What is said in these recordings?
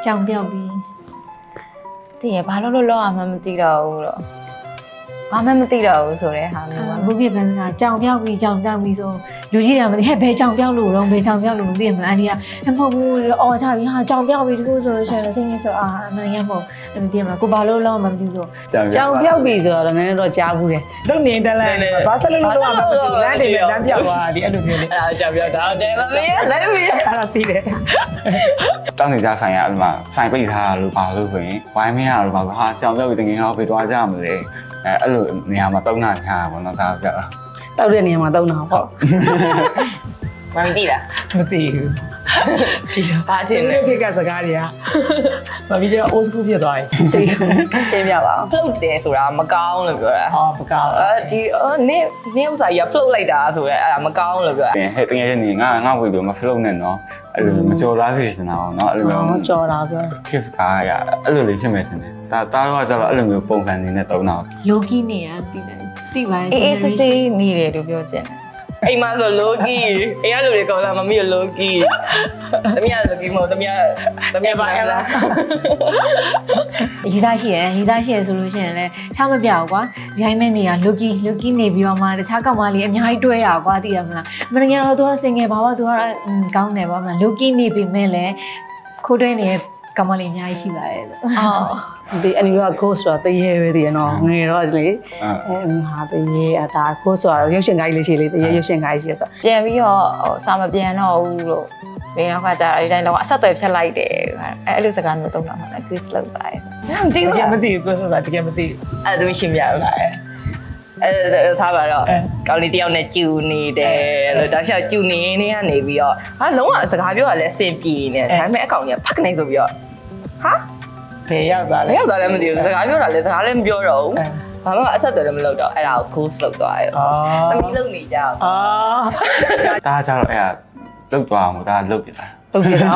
ကြောင်ပြောက်ပြီးတည်ရဘာလို့လောအောင်မသိတော့ဘူးတော့ဘာမှမသိတော့ဘူးဆိုတဲ့ဟာမျိုးပါ ဘုကေပန်းကကြောင်ပြောက်ပြီးကြောင်ပြောက်ပြီးဆိုလူကြီးတွေကမသိဟဲ့ဘယ်ကြောင်ပြောက်လို့တော့ဘယ်ကြောင်ပြောက်လို့မသိရမလားအန်ဒီကမဟုတ်ဘူးအော်ချပြီးဟာကြောင်ပြောက်ပြီးတခုဆိုလို့ရှိရင်စိတ်ကြီးဆိုအာမင်းရမဟုတ်မသိရမလားကိုဘာလို့လောမသိဘူးဆိုကြောင်ပြောက်ပြီဆိုတော့နည်းနည်းတော့ကြားဘူးတယ်လုံနေတလန်ဘာဆက်လို့တော့မသိဘူးလမ်းတွေလမ်းပြောက်သွားဒီအဲ့လိုမျိုးလေးအဲ့ဒါကြောင်ပြောက်တာတယ်မမေးလိုက်မေးအဲ့ဒါသိတယ်တောင်းနေကြဆိုင်ရအဲ့မှာဆိုင်ပိတ်ထားလို့ပါလို့ဆိုရင်ဝိုင်းမရလို့ပါဟာကြောင်ပြောက်ပြီးတကယ်ဟောပေးသွားကြမလဲအဲ့လိုနေရာမှာတုံးတာခါပါတော့ဒါကြောက်တောက်တဲ့နေရာမှာတုံးတာပေါ့မသိလားမသိဘူးဒီဘာချင်းလဲခေတ်ကစကားတွေကမပြီးတော့ old school ဖြစ်သွားပြီသိရှင်းပြပါအောင် float တယ်ဆိုတာမကောင်းလို့ပြောတာဟောမကောင်းဒီနေဥစားကြီး float လိုက်တာဆိုရဲအဲ့ဒါမကောင်းလို့ပြောတာဟဲ့တကယ်ချင်းငါဝေပြီးမ float နဲ့နော်အဲ့လိုမကြော်လားစီစနာအောင်နော်အဲ့လိုမျိုးကြော်တာပြော kiss ကားရအဲ့လိုလေးဖြစ်မယ်ထင်တယ်ဒါတော့ကျတော့အဲ့လိုမျိုးပုံစံနေနဲ့တုံးတာလိုကီနေရတိပါအေးစစ်စစ်နေတယ်လို့ပြောချင်အိမ်မှာဆို low key အိမ်ကလူတွေကောလာမမီး low key တမီး low key မဟုတ်တမီးပါလားရေးသားရှိရဆိုလို့ရှိရင်လည်းချမပြဘူးကွာရိုင်းမဲ့နေရ low key နေပြီးတော့မှတခြားကောင်မလေးအများကြီးတွဲတာကွာသိရမလားမင်းကတော့သူက single ပါပါသူကကောင်းတယ်ပါမ low key နေပြီးမဲ့လည်းခိုးတွဲနေတဲ့ကောင်မလေးအများကြီးရှိပါတယ်ဆိုဒီအနီတော့ ghost ဆိုတာတရေပဲတည်ရနော်ငယ်တော့လေဟာတရေဒါ ghost ဆိုတာရုပ်ရှင်ကိုင်းလေးရှိလေတရေရုပ်ရှင်ကိုင်းရှိဆိုပြန်ပြီးတော့စာမပြန်တော့ဘူးလို့ဘယ်တော့ကကြာဒီတိုင်းတော့အဆက်အသွယ်ဖြတ်လိုက်တယ်အဲ့လိုစကားမျိုးသုံးတာမှလည်း quiz လုပ်ပါရဲ့မသိဘူးမသိဘူး ghost ဆိုတာတကယ်မသိဘူးအဲ့ဒါရှင်းပြလို့လားအဲ့ထားပါတော့ကောင်းလေးတယောက်နဲ့ကျူနေတယ်လို့တောက်လျှောက်ကျူနေနေကနေပြီးတော့ဟာလုံးဝစကားပြောရလဲအဆင်ပြေနေတယ်ဒါပေမဲ့အကောင်ကြီးဖက်ကနေဆိုပြီးတော့ဟာဘယ်ရောက်သွားလဲမသိဘူးစကားပြောတာလဲစကားလည်းမပြောတော့ဘူးဘာမှအဆက်အသွယ်လည်းမလုပ်တော့အဲ့ဒါကို course လုပ်သွားတယ်။သမီးလုပ်နေကြအောင်။ဒါကြတော့အဲ့ဒါလုပ်သွားအောင်ဒါလုပ်ပြတာ။လုပ်ပြတာ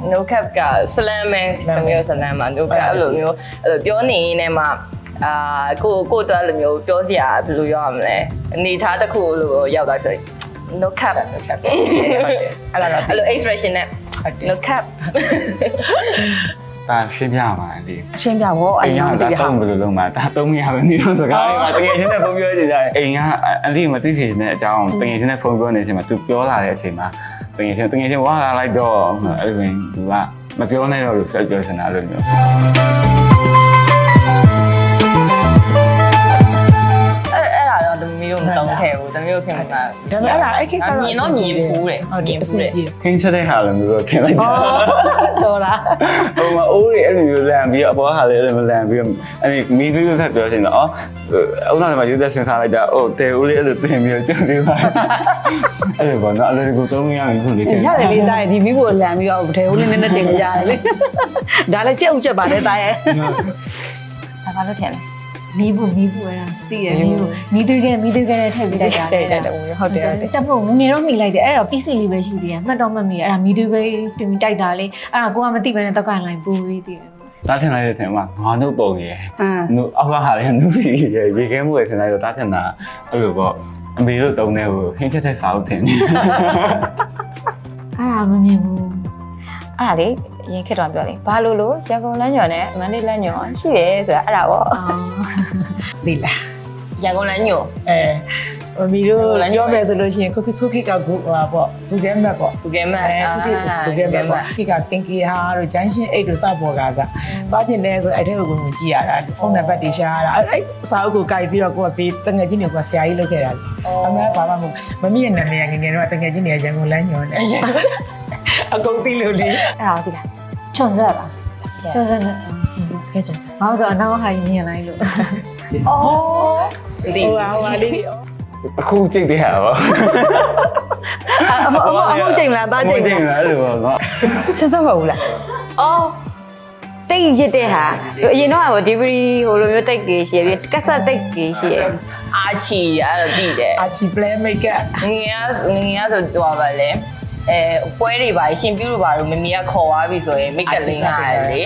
။ No cap က slam မယ်သမီးတို့ slam မှာ no cap အဲ့လိုမျိုးပြောနေရင်းနဲ့မှကိုတော့အဲ့လိုမျိုးပြောစရာဘယ်လိုပြောရမလဲအနေထားတစ်ခုလိုရောက်သွားဆိုရင် no cap အဲ့လို expression နဲ့no cap ဒါရှင်းပြရမှာလေရှင်းပြဖို့အိမ်ကဒါတုံးဘယ်လိုလုပ်မှာဒါတုံးမရဘူးနေတော့စကားလေးမှာတကယ်ချင်းနဲ့ဖုန်းပြောနေကြတယ်အိမ်ကအလေးမသိချင်တဲ့အကြောင်းတကယ်ချင်းနဲ့ဖုန်းပြောနေတဲ့အချိန်မှာသူပြောလာတဲ့အချိန်မှာတကယ်ချင်းဝါလာလိုက်တော့အဲ့လိုသူကမပြောနဲ့တော့လို့ဆက်ပြောစင်တာအဲ့လိုမျိုးသမီးတို့မတောင်းခဲ့ဘူးသမီးတို့ခင်ဗျာဒါပေမဲ့အဲ့ဒါအဲ့ခေတ်ကမြင်တော့မြင်ဖူးတယ်မြင်ဖူးတယ်ခင်းချက်တဲ့ဟာလည်းမျိုးထင်လိုက်တာတော်လားဟိုမှာအိုးတွေအဲ့လိုမျိုးလန်ပြီးအပေါ်ဟာလည်းအဲ့လိုလန်ပြီးအဲ့ဒီမီးသွေးဆက်ပြောချင်တော့အုံးနောက်မှာယူသက်စင်စားလိုက်တာအိုးတဲဦးလေးအဲ့လိုတင်ပြီးကျုပ်လေးပါအဲ့လိုပေါ့နော်အဲ့လိုကိုသုံးရရင်ခုလေးရတယ်လေးသားဒီမီးကိုလန်ပြီးတော့တဲဦးလေးနဲ့တင်ကြရတယ်လေဒါလည်းကြက်ဥချက်ပါတယ်သားရဲ့ဒါဘာလို့ထင်လဲမီးဘူးအဲ့ဒါသိရမီးသွေးခဲနဲ့ထည့်ပြီးလိုက်တာဟုတ်တယ်တက်ဖို့ငငယ်တော့မိလိုက်တယ်အဲ့တော့ PC လေးပဲရှိသေးတယ်မှတ်တော့မှတ်မိအဲ့ဒါမီးသွေးခဲတင်ပြီးတိုက်တာလေအဲ့ဒါကိုကမသိဘဲနဲ့တောက်ကလိုင်းပူပြီးသိတယ်တားထင်လိုက်တဲ့ထင်မှာငါတို့ပုံရယ်နုအောက်ကဟာလည်းနုစီရယ်ရေခဲမှုရယ်ထင်လိုက်တော့တားထင်တာအဲ့လိုပေါ့အမေတို့တုံးတဲ့ဟိုဟင်းချက်တဲ့စာအုပ်ထင်တယ်အဲ့ဒါမမြင်ဘူးအဲ့ဒါလေရင်ခက်တော့ပြောလေဘာလို့ရန်ကုန်လမ်းညော်နဲ့မန္တလေးလမ်းညော်ရှိတယ်ဆိုတာအဲ့ဒါပေါ့ဒီလားရန်ကုန်လမ်းညော်မီတို့ပြောမယ်ဆိုလို့ရှိရင်ခုခိကဟိုပေါ့ Google Map ပေါ့ Google Map ခိက skin care တို့ junction 8တို့စပေါ်ကသွားကျင်တယ်ဆိုအဲ့ထဲကိုကြည့်ရတာဖုန်းနံပါတ်တွေရှာရတာအဲ့စာအုပ်ကိုကိုက်ပြီးတော့ကိုကပေးတငယ်ချင်းတွေကဆရာကြီးလုပ်ခဲ့တာလေအမေဘာမှမဟုတ်မမီးရဲ့နာမည်ငယ်တော့တငယ်ချင်းတွေကရန်ကုန်လမ်းညွန်တယ်အကုန်သိလို့လေအဲ့ဒါသိလားချွန်ဆက်လားချွန်ဆက်နဲ့ကြည့်ခဲ့ချွန်ဆက်ဘာလို့အနောက်ဟာကြီးမြင်လိုက်လို့အော်ဒီဟာလေးအခုကြိတ်တဲ့ဟာပေါ့အမကြိတ်မလားတားကြိတ်မလားအဲ့လိုပေါ့နော်ချက်စောမဟုတ်လားအော်တိတ်ရစ်တဲ့ဟာအရင်တော့ဟို delivery ဟိုလိုမျိုးတိတ်ကြီးရှိရပြီးကက်ဆက်တိတ်ကြီးရှိရအာချီအဲ့လိုပြီးတယ်အာချီ play makeup ငငယ်ဆိုတော့ဗာလဲ ပွဲတွေပါရှင်ပြူလို့ပါတော့မမီကခေါ်သွားပြီဆိုရင်မိတ်ကလင်းရတယ်လေ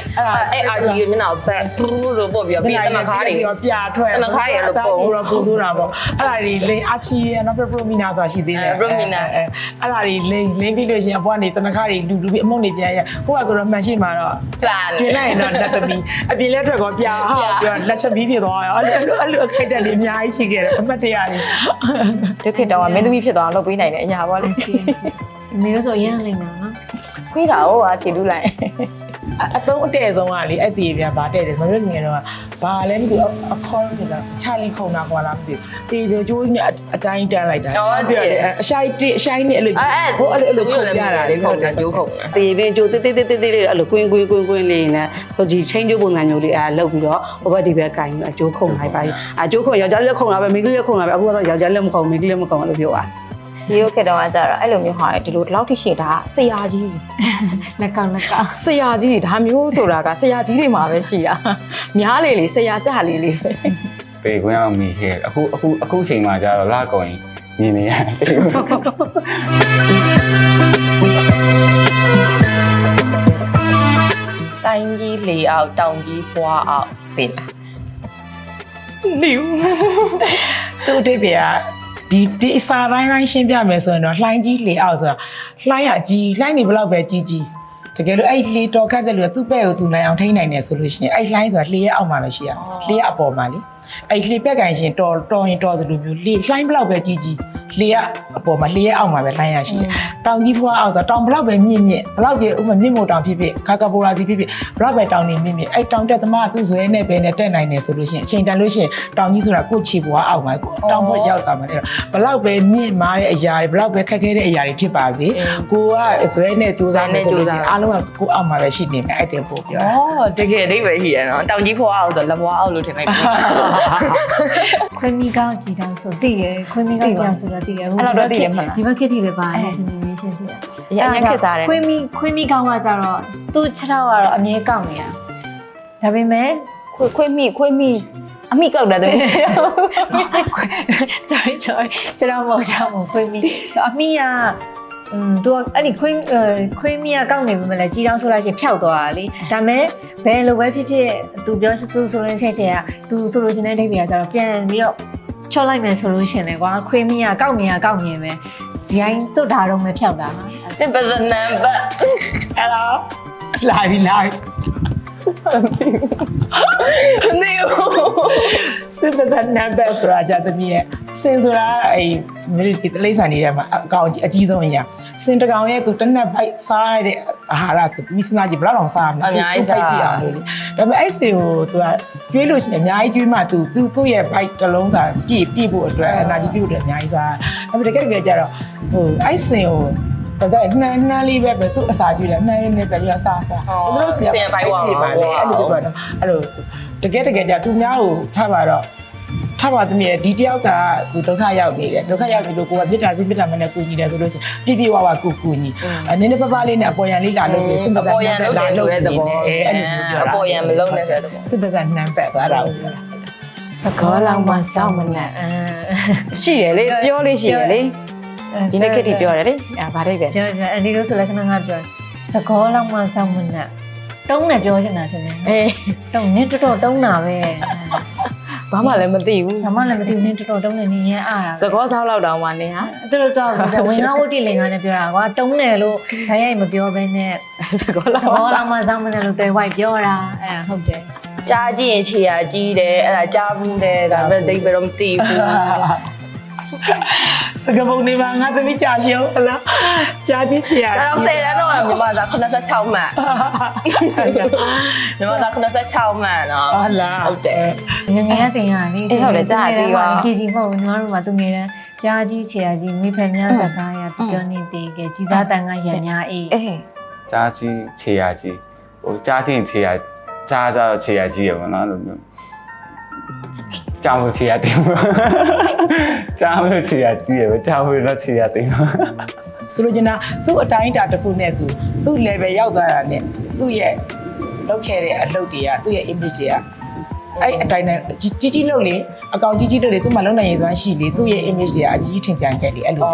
အဲ့အာဂျီမျက်နှာကိုဘက်ပူးလို့ပို့ပြီးတော့ပြီးတနခါးတွေပြထွက် တနခါးတွေလို့ပုံတော့ပူဆိုတာပေါ့အဲ့ဒါတွေလိန်အာချီနော်ပရိုမီနာဆိုတာရှိသေးတယ်အဲ့ဒါတွေလိန်ပြီးလို့ရှိရင်အပွားနေတနခါးတွေလူပြီးအမုံတွေပြန်ရကိုကကတော့မှန်ရှိမှာတော့ plan ပြင်လိုက်ရင်တော့လက်သမီးအပြင်လက်ထွက်ကောပြဟာပြောလက်ချက်ပြီးဖြစ်သွားရောအဲ့လိုအခက်တက်လေးအများကြီးရှိခဲ့တယ်အမှတ်တရလေး ဒီခေတ်တော့မင်းသမီးဖြစ်သွားအောင်လုပ်ပေးနိုင်တဲ့အညာပေါ့လေ မင်းတို့ဆိုရမ်းလိမ့်မယ်နော် ခွေးတာဟိုဟာခြေတူးလိုက် အတုံးအတဲ့ဆုံးကလေအဲ့ဒီပြန်ဗာတဲ့တယ်မလို့ငယ်တော့ဘာလဲမသိဘူးအခေါ်နေတာချာလီခုံတာကွာလားမသိဘူးတေးပြောကျိုးနဲ့အတိုင်းတန်းလိုက်တာအရှိုင်းတစ်အရှိုင်းနဲ့အဲ့လိုဟိုအဲ့လိုခုံရတာလေခုံတာကျိုးခုံ တေးပြင်ကျိုးတေးလေးအဲ့လိုကွင်းလေးနဲ့ဟိုဒီချင်းကျိုးပုံစံမျိုးလေးအဲ့လောက်ပြီးတော့ဟိုဘက်ဒီဘက်ကင်အကျိုးခုံလိုက်ပါအကျိုးခုံယောက်ျားလေးခုံလာပဲမိန်းကလေးခုံလာပဲအခုကတော့ယောက်ျားလေးမခုံမိန်းကလေးမခုံလို့ပြောတာ ဒီလိုခေတ်တော့ကကြတော့အဲ့လိုမျိုးဟာဒီလိုဒီလောက်ထိရှည်တာဆရာကြီး လက်ကောက်လက်ကောက် ဆရာကြီးဒါမျိုးဆိုတာကဆရာကြီးတွေမှာပဲရှိတာများလေလေဆရာကြလေလေပဲ ပေခွင့်အောင်မိခဲ့အခုချိန်မှာကျတော့လာကုန်ရင်မြင်နေရတယ်တိုင်းကြီးလေအောက်တောင်ကြီးဖွာအောက်တင်နေဦး သူ့အတိတ်ကဒီအစာတိုင်းရှင်းပြမယ်ဆိုရင်တော့လှိုင်းကြီးလေအောက်ဆိုတာလှိုင်းရကြီးလှိုင်းနေဘလောက်ပဲကြီးတကယ်လို့အဲ့လေတော်ခတ်တဲ့လူကသူ့ပဲ့ကိုသူနိုင်အောင်ထိန်းနိုင်တယ်ဆိုလို့ရှိရင်အဲ့လှိုင်းဆိုတာလှေရအောက်မှာပဲရှိရလှေရအပေါ်မှာလေအဲ့လှေပက်ကန်ရှင်တော်ရင်တော်တယ်လို့မျိုးလှေလှိုင်းဘလောက်ပဲကြီးလှေရအပေါ်မှာလှေရအောက်မှာပဲလှိုင်းရရှိတယ်တောင်ကြီးဖွားအောက်ဆိုတာတောင်ဘလောက်ပဲမြင့်ဘလောက်ကြီးဥပမာမြင့်မို့တောင်ဖြစ်ခါကပိုရာစီဖြစ်ဘလောက်ပဲတောင်နေမြင့်အဲ့တောင်တက်သမားသူ့ဇွဲနဲ့ပဲနဲ့တက်နိုင်တယ်ဆိုလို့ရှိရင်အချိန်တန်လို့ရှိရင်တောင်ကြီးဆိုတာကိုယ့်ခြေပေါ်အောက်မှာတောင်ပေါ်ရောက်သွားမှာလေဘလောက်ပဲမြင့်မားတဲ့အရာတွေဘလောက်ပဲခက်ခဲတဲ့အရာတွေဖြစ်ပါစေကိုကဇွဲနဲ့ကြိုးစားနေကြလို့ရှိရင်အားလုံးကကိုအောက်မှာပဲရှိနေမယ်အဲ့တဲ့ပို့ပြောတကယ်အိဗယ်ရှိရနော်တောင်ကြီးဖွာအောက်ဆိုလက်ဘွားအောက်လို့ထင်လိုက်တယ် ခွေးမီကောက်ကြည်တောင်ဆိုသိရခွေးမီကောက်ကြည်ဆိုတော့သိရဒီဘက်ခက်ထီလည်းပါအဲ့ဂျင်နီရှင်းသိရ ရရခက်စားတယ် ခွေးမီကောက်ကကြတော့သူ့ခြေထောက်ကတော့အမြဲကောက်နေတာဒါပေမဲ့ ခွေးမိအမိကောက်တယ်တကယ် sorry ခြေထောက်မဟုတ်ချောင်းခွေးမီအမိကသူအဲ့ဒီခွေးမီကကောက်နေပြီမလဲကြီးတောင်းဆိုလိုက်ရှင်ဖျောက်သွားတာလေဒါမဲ့ဘယ်လိုပဲဖြစ်ဖြစ်သူပြောသူဆိုရင်ချက်ချက်ကသူဆိုလို့ရှင်တဲ့ဒိတ်တွေကကြတော့ပြန်ပြီးတော့ချော့လိုက်မယ်ဆိုလို့ရှင်လေကွာခွေးမီကကောက်မြင်ပဲဒီတိုင်းစွတ်ထားတော့မဖျောက်တာဟာ simple number အဲ့တော့လာပြီနေစပဒနံပါတ်ဆိုတာကြတဲ့မြေစင်ဆိုတာအဲ့မြေဒီတလိမ့်ဆန်နေထဲမှာအကောင်အကြီးဆုံးအရာစင်တကောင်ရဲ့သူတနက်ပိုက်စားရတဲ့အာဟာရဆိုမိစနာကြီးဘယ်လောက်စားမလဲအများကြီးစားကြည့်အောင်လို့လေဒါပေမဲ့အဲ့စင်ကိုသူကကျွေးလို့ရှိရင်အများကြီးကျွေးမှသူ့ရဲ့ဘိုက်တစ်လုံးသာပြည့်ဖို့အတွက်အနာကြီးပြည့်ဖို့အတွက်အများကြီးစားဒါပေမဲ့တကယ်ကြတော့ဟိုအဲ့စင်ကိုဒါဆိုနှမ်းလေးပဲသူ့အစာကြည့်တယ်နှမ်းလေးနဲ့ပဲပြီးတော့စားသူတို့စီကဘိုက်ဝါပါလေအဲ့လိုပြောတော့အဲ့လိုတကယ်ကြသူများကိုချပါတော့ထားပါသမီးဒီတယောက်ကသူဒုက္ခရောက်နေတယ်ဒုက္ခရောက်ပြီလို့ကိုကမေတ္တာစိမေတ္တာမနဲ့ကူညီတယ်ဆိုလို့ရှိရင်ပြပြဝဝကူညီနည်းနည်းပပလေးနဲ့အပေါ်ရန်လေးလာလုပ်ပြီးစစ်ပသက်လာလုပ်တဲ့သဘောအဲ့လိုမျိုးပြောတာအပေါ်ရန်မလုံးနဲ့ဆိုတဲ့သဘော စစ်ပသက်နှမ်းပတ်သွားတာကို စကောလောက်မှစောင့်မနဲ့ ရှိရလေပြောလေးရှိရလေဒီနေ့ခေတ်ပြောတယ်လေဗါဒိတ်ပဲ ပြောအန်ဒီလို့ဆိုလည်းခဏပြောစကောလောက်မှစောင့်မနဲ့တုံးနဲ့ပြောချင်တာထင်တယ်တုံးနင်းတော်တုံးတာပဲ ဘာမှလည်းမသိဘူး ဘာမှလည်းမသိဘူးနင်းတော်တုံးနေနေရအားတာ စကောဆောက်လောက်တောင်မှနေဟာ သူတို့တော့ဝင်ကားဝတိလင်္ကာနဲ့ပြောတာကွာတုံးတယ်လို့ဘယ်ရိုက်မပြောဘဲနဲ့ စကောလောက် စကောလောက်မှစောင့်မနဲ့လို့တွေ့ဝိုက်ပြောတာအဲ့ဒါဟုတ်တယ် ကြားကြည့်ရင်ခြေရကြီးတယ်အဲ့ဒါကြားဘူးတယ်ဒါပဲဒိတ်ပဲတော့မသိဘူး စကပုံနေပါငါသမီးကြာရှုံးဟလားကြာကြီးချီရ ဒါတော့10တန်းတော့မြန်မာသား86မှန်မြန်မာသား86မှန်နော် ဟုတ်လား ဟုတ်တယ် ငငယ်ကတင်ရလေ ဟုတ်တယ်ကြားကြီးပါ KG မဟုတ်ညီမတို့ကသူငယ်တန်းကြားကြီးခြေရကြီးမိဖက်များစကားရပြောနေသေးကကြီးစားတန်ကရံများအေး ကြားကြီးခြေရကြီးဟိုကြားချင်းခြေရကြားကြတော့ခြေရကြီးရပါတော့လို့မျိုးကြောင်ခြေရတင်ကြားလို့ခြေရကြီးရပဲကြားလို့တော့ခြေရတင် ဆိုလိုချင်တာသူ့အတိုင်းအတာတစ်ခုနဲ့သူ့ level ရောက်သွားတာနဲ့သူ့ရဲ့လောက်ခဲ့တဲ့အလုပ်တွေကသူ့ရဲ့ image တွေကအဲ့အတိုင်းနဲ့ကြီးလုပ်လေအကောင်ကြီးလုပ်လေသူ့မှာလုံနိုင်ရည်စွမ်းရှိလေသူ့ရဲ့ image တွေကအကြီးထင်ကြံခဲ့လေအဲ့လို